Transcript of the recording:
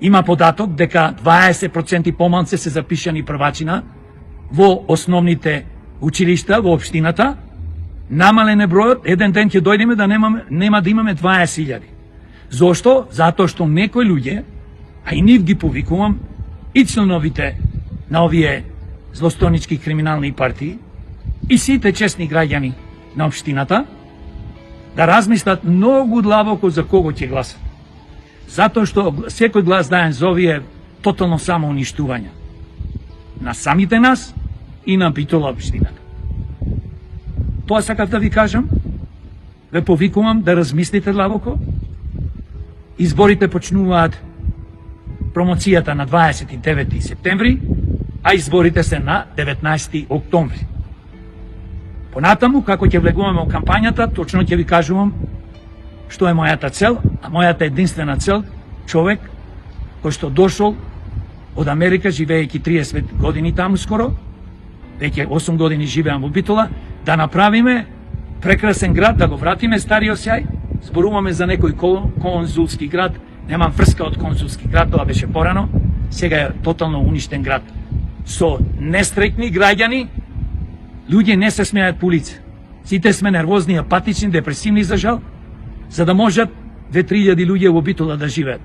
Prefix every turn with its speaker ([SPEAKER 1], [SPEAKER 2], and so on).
[SPEAKER 1] Има податок дека 20% помалце се запишани првачина во основните училишта во општината. Намален е бројот, еден ден ќе дојдеме да нема да имаме 20.000. Зошто? Затоа што некои луѓе, а и нив ги повикувам, и членовите на овие злостонички криминални партии, и сите честни граѓани на општината, да размислат многу длабоко за кого ќе гласат. Затоа што секој глас даен за овие тотално самоуништување на самите нас и на Битола општината. Тоа сакав да ви кажам, ве повикувам да размислите длабоко. Изборите почнуваат промоцијата на 29 септември, а изборите се на 19 октомври. Понатаму, како ќе влегуваме во кампањата, точно ќе ви кажувам што е мојата цел, а мојата единствена цел, човек кој што дошол од Америка, живеејќи 30 години таму скоро, веќе 8 години живеам во Битола, да направиме прекрасен град, да го вратиме стариот сјај. Зборуваме за некој конзулски град, немам врска од конзулски град, тоа беше порано, сега е тотално уништен град. Со нестрекни граѓани, луѓе не се смејат по улице. Сите сме нервозни, апатични, депресивни за жал, за да можат 2-3 илјади луѓе во Битола да живеат.